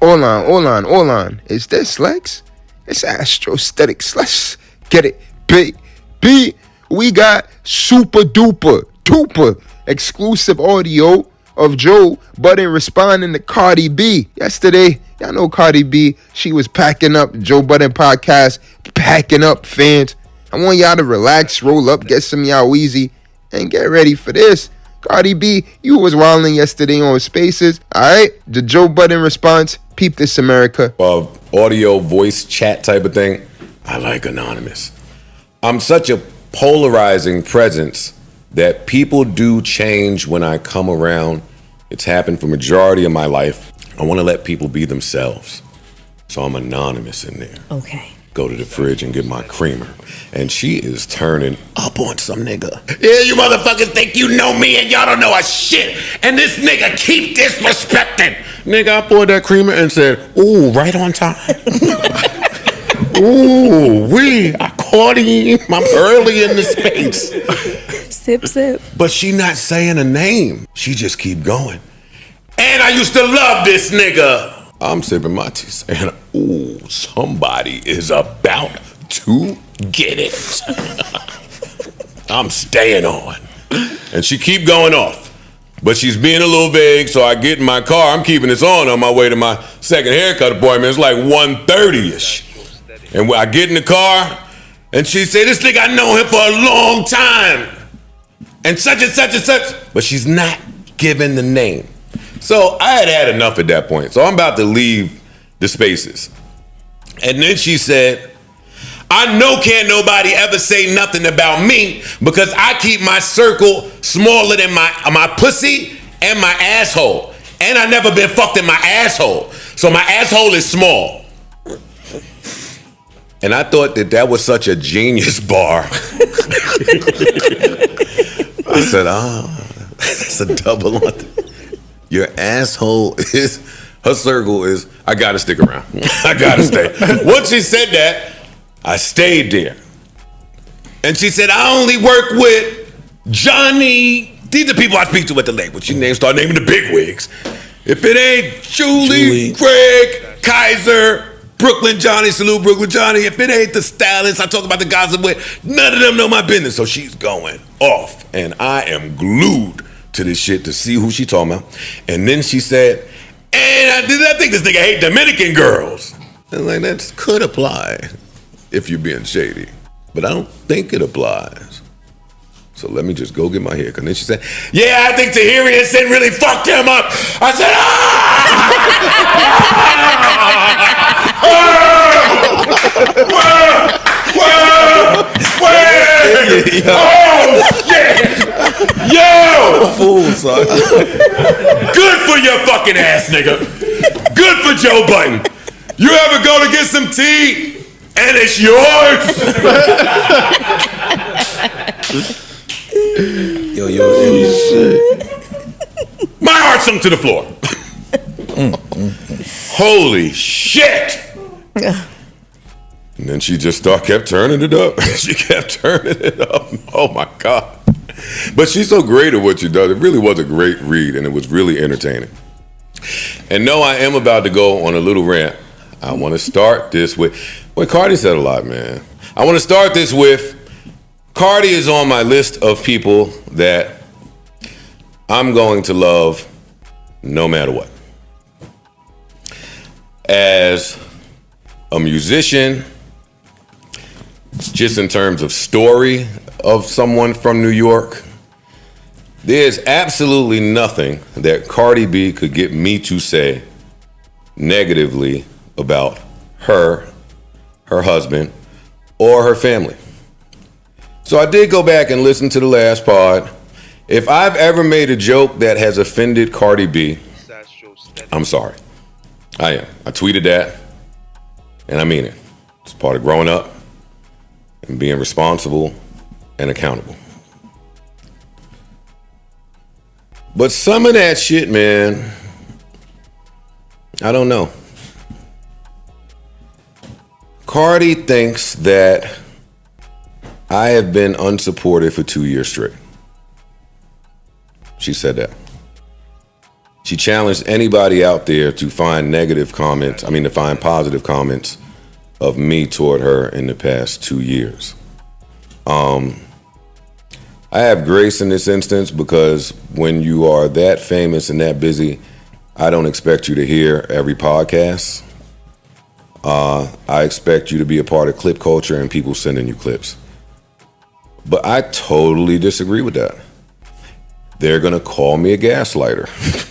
Hold on. Is this Lex? It's Astrostetics. Let's get it. B. We got super duper exclusive audio of Joe Budden responding to Cardi B. Yesterday, y'all know Cardi B, she was packing up. Joe Budden podcast, packing up, fans. I want y'all to relax, roll up, get some y'all easy, and get ready for this. Cardi B, you was wilding yesterday on Spaces. Alright, the Joe Budden response, peep this, America. Audio, voice, chat type of thing. I like anonymous. I'm such a polarizing presence that people do change when I come around. It's happened for majority of my life. I want to let people be themselves. So I'm anonymous in there. Okay. Go to the fridge and get my creamer. And she is turning up on some nigga. Yeah, you motherfuckers think you know me and y'all don't know a shit. And this nigga keep disrespecting. Nigga, I poured that creamer and said, ooh, right on time. Ooh, I caught him. I'm early in the space. Sip. But she not saying a name. She just keep going. And I used to love this nigga. I'm sipping my tea saying, ooh, somebody is about to get it. I'm staying on. And she keep going off. But she's being a little vague, so I get in my car. I'm keeping this on my way to my second haircut appointment. It's like 1:30-ish. And I get in the car, and she said, this nigga, I know him for a long time. And such and such and such. But she's not giving the name. So I had enough at that point. So I'm about to leave the Spaces. And then she said, I know can't nobody ever say nothing about me because I keep my circle smaller than my pussy and my asshole. And I never been fucked in my asshole. So my asshole is small. And I thought that was such a genius bar. I said, that's a double on. Your asshole is, her circle is, I gotta stick around. I gotta stay. Once she said that, I stayed there. And she said, I only work with Johnny. These are people I speak to at the label. She start naming the big wigs. If it ain't Julie, Craig, Kaiser, Brooklyn Johnny, salute Brooklyn Johnny. If it ain't the stylists I talk about the guys I'm with, none of them know my business. So she's going off. And I am glued to this shit to see who she talking about. And then she said, and I think this nigga hate Dominican girls. And like, that could apply if you're being shady. But I don't think it applies. So let me just go get my haircut. And then she said, yeah, I think Tahiri and Sin really fucked him up. I said, oh, shit. Yo! Fool, son. Good for your fucking ass, nigga. Good for Joe Budden. You ever go to get some tea and it's yours? Yo, shit. My heart sunk to the floor. Holy shit! And then she just kept turning it up. She kept turning it up. Oh my God. But she's so great at what she does. It really was a great read, and it was really entertaining. And no, I am about to go on a little rant. I want to start this with, well, Cardi said a lot, man. I want to start this with, Cardi is on my list of people that I'm going to love no matter what. As a musician, just in terms of story of someone from New York, there's absolutely nothing that Cardi B could get me to say negatively about her husband, or her family. So I did go back and listen to the last pod. If I've ever made a joke that has offended Cardi B, I'm sorry. I am. I tweeted that, and I mean it. It's part of growing up and being responsible and accountable. But some of that shit, man, I don't know. Cardi thinks that I have been unsupported for 2 years straight. She said that. She challenged anybody out there to find to find positive comments of me toward her in the past 2 years. I have grace in this instance because when you are that famous and that busy, I don't expect you to hear every podcast. I expect you to be a part of clip culture and people sending you clips. But I totally disagree with that. They're going to call me a gaslighter.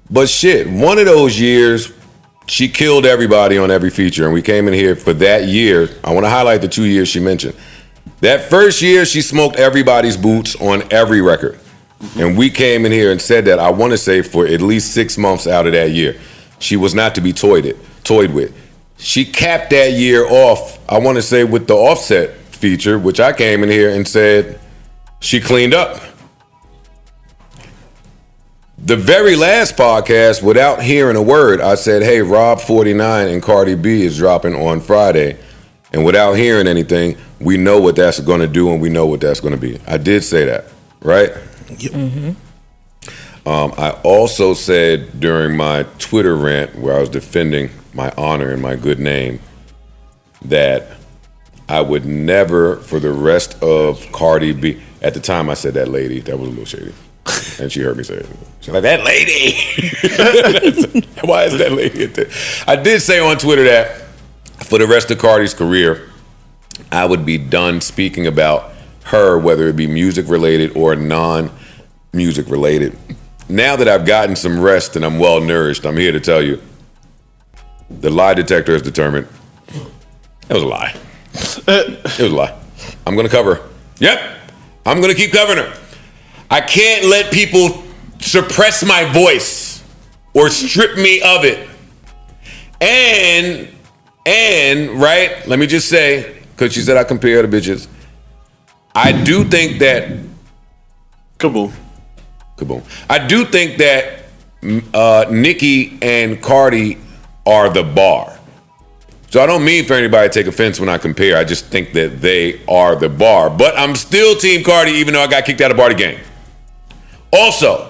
But shit, one of those years, she killed everybody on every feature, and we came in here for that year. I want to highlight the 2 years she mentioned. That first year, she smoked everybody's boots on every record. And we came in here and said that, I want to say, for at least 6 months out of that year. She was not to be toyed with. She capped that year off, I want to say, with the Offset feature, which I came in here and said she cleaned up. The very last podcast, without hearing a word, I said, hey, Rob 49 and Cardi B is dropping on Friday. And without hearing anything, we know what that's going to do and we know what that's going to be. I did say that, right? Yep. Mm-hmm. I also said during my Twitter rant where I was defending my honor and my good name that I would never, for the rest of Cardi B, at the time I said that lady, that was a little shady. And she heard me say it. She's like, that lady. Why is that lady? I did say on Twitter that for the rest of Cardi's career, I would be done speaking about her, whether it be music related or non-music related. Now that I've gotten some rest and I'm well nourished, I'm here to tell you the lie detector has determined it was a lie. It was a lie. I'm going to cover her. Yep. I'm going to keep covering her. I can't let people suppress my voice or strip me of it. And right, let me just say, because she said I compare the bitches, I do think that Kaboom. I do think that Nicki and Cardi are the bar. So I don't mean for anybody to take offense when I compare. I just think that they are the bar. But I'm still Team Cardi, even though I got kicked out of Barty Gang. Also,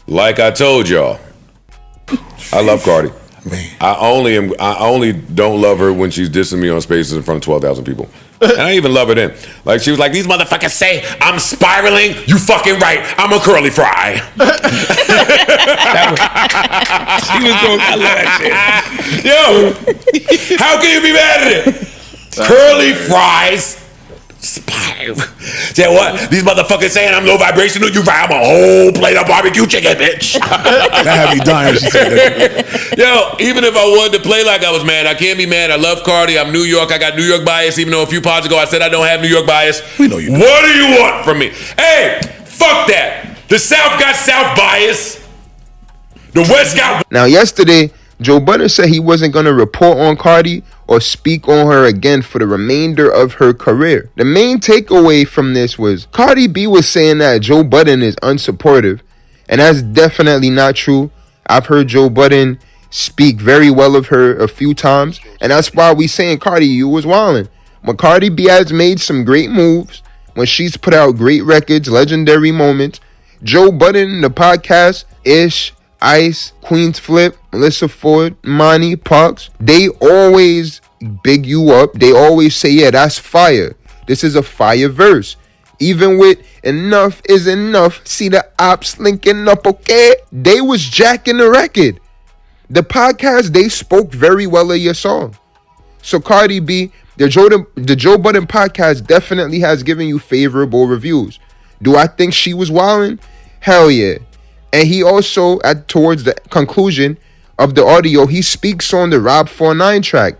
like I told y'all, I love Cardi. Man. I only don't love her when she's dissing me on Spaces in front of 12,000 people. And I even love her then. Like, she was like, these motherfuckers say I'm spiraling. You fucking right. I'm a curly fry. She was going, I love that shit. Yo, how can you be mad at it? Curly fries. Spiral. Say what? These motherfuckers saying I'm low vibrational. You right? I'm a whole plate of barbecue chicken, bitch. That had me dying when she said that. Yo, even if I wanted to play like I was mad, I can't be mad. I love Cardi. I'm New York. I got New York bias, even though a few pods ago I said I don't have New York bias. We know you do. What do you want from me? Hey, fuck that. The South got South bias. The West got... Now, yesterday, Joe Budden said he wasn't going to report on Cardi or speak on her again for the remainder of her career. The main takeaway from this was Cardi B was saying that Joe Budden is unsupportive, and that's definitely not true. I've heard Joe Budden speak very well of her a few times, and that's why we saying, Cardi, you was wildin'. When Cardi B has made some great moves, when she's put out great records, legendary moments, Joe Budden, the podcast, Ish, Ice, Queen's Flip, Melissa Ford, Monty, Parks, they always big you up. They always say, yeah, that's fire. This is a fire verse. Even with enough is enough, see the ops linking up, okay? They was jacking the record. The podcast, they spoke very well of your song. So Cardi B, the Joe Budden podcast definitely has given you favorable reviews. Do I think she was wildin'? Hell yeah. And he also, towards the conclusion of the audio, he speaks on the Rob 49 track.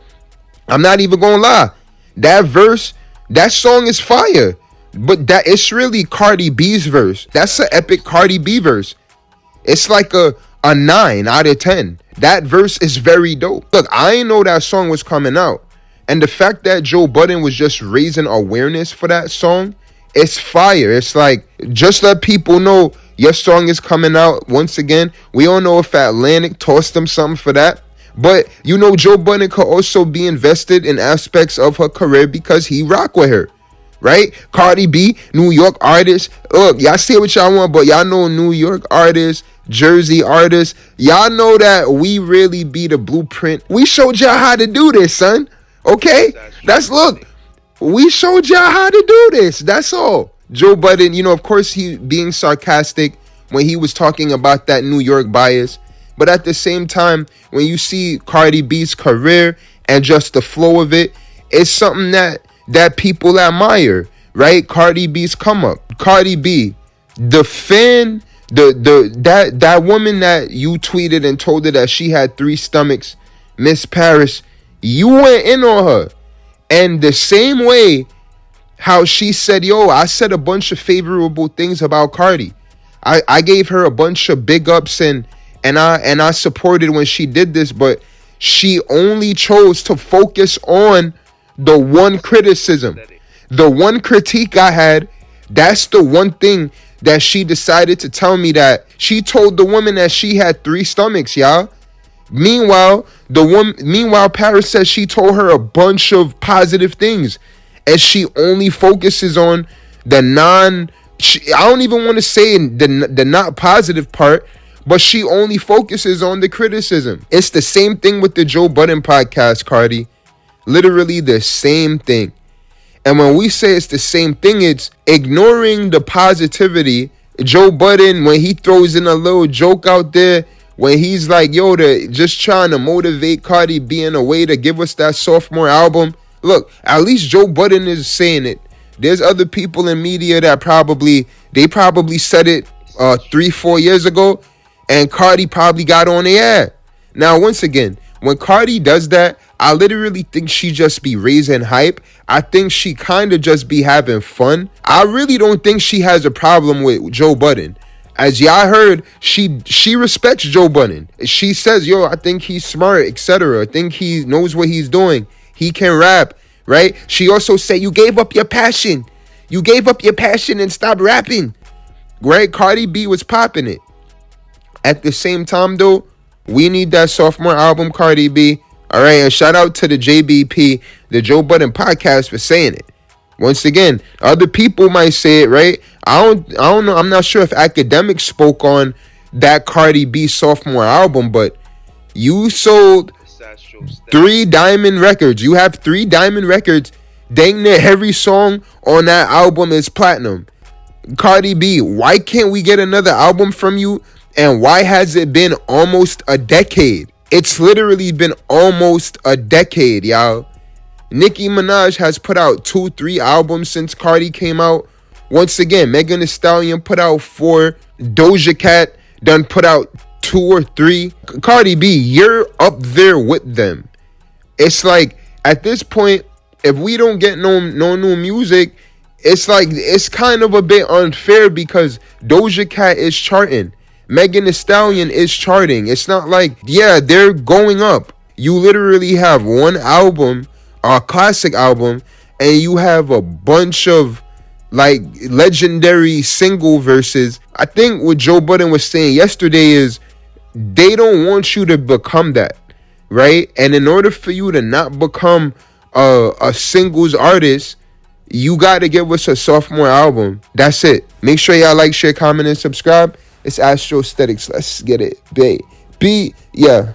I'm not even gonna lie. That verse, that song is fire. But it's really Cardi B's verse. That's an epic Cardi B verse. It's like a 9 out of 10. That verse is very dope. Look, I didn't know that song was coming out. And the fact that Joe Budden was just raising awareness for that song, it's fire. It's like, just let people know your song is coming out. Once again, we don't know if Atlantic tossed them something for that. But, you know, Joe Budden could also be invested in aspects of her career because he rock with her. right? Cardi B, New York artist. Look, y'all say what y'all want, but y'all know New York artists, Jersey artists. Y'all know that we really be the blueprint. We showed y'all how to do this, son. Okay? Look, we showed y'all how to do this. That's all. Joe Budden, of course he being sarcastic when he was talking about that New York bias. But at the same time, when you see Cardi B's career and just the flow of it, it's something that people admire, right? Cardi B's come up. Cardi B, the fan, that woman that you tweeted and told her that she had 3 stomachs, Miss Paris, you went in on her. And the same way how she said, yo, I said a bunch of favorable things about Cardi. I gave her a bunch of big ups and I supported when she did this, but she only chose to focus on the one criticism. The one critique I had, that's the one thing that she decided to tell me, that she told the woman that she had 3 stomachs, y'all. Meanwhile, Paris says she told her a bunch of positive things, and she only focuses on the I don't even want to say the not positive part, but she only focuses on the criticism. It's the same thing with the Joe Budden podcast, Cardi. Literally the same thing. And when we say it's the same thing, it's ignoring the positivity. Joe Budden, when he throws in a little joke out there, when he's like, yo, just trying to motivate Cardi B in a way to give us that sophomore album. Look, at least Joe Budden is saying it. There's other people in media that probably said it 3-4 years ago, and Cardi probably got on the air. Now, once again, when Cardi does that, I literally think she just be raising hype. I think she kind of just be having fun. I really don't think she has a problem with Joe Budden. As y'all heard, she respects Joe Budden. She says, yo, I think he's smart, etc. I think he knows what he's doing. He can rap, right? She also said, you gave up your passion. You gave up your passion and stopped rapping. Right? Cardi B was popping it. At the same time, though, we need that sophomore album, Cardi B. All right, and shout out to the JBP, the Joe Budden podcast, for saying it. Once again, other people might say it, right? I don't know. I'm not sure if academics spoke on that Cardi B sophomore album, but you sold 3 diamond records. You have 3 diamond records. Dang near every song on that album is platinum. Cardi B, why can't we get another album from you? And why has it been almost a decade? It's literally been almost a decade, y'all. Nicki Minaj has put out 2-3 albums since Cardi came out. Once again, Megan Thee Stallion put out 4. Doja Cat done put out 2 or 3. Cardi B, you're up there with them. It's like, at this point, if we don't get no new music, it's like, it's kind of a bit unfair because Doja Cat is charting. Megan Thee Stallion is charting. It's not like, yeah, they're going up. You literally have one album, a classic album, and you have a bunch of like legendary single verses. I think what Joe Budden was saying yesterday is they don't want you to become that, right? And in order for you to not become a singles artist, you got to give us a sophomore album. That's it. Make sure y'all like, share, comment, and subscribe. It's Astrostetics. Let's get it, baby. Yeah.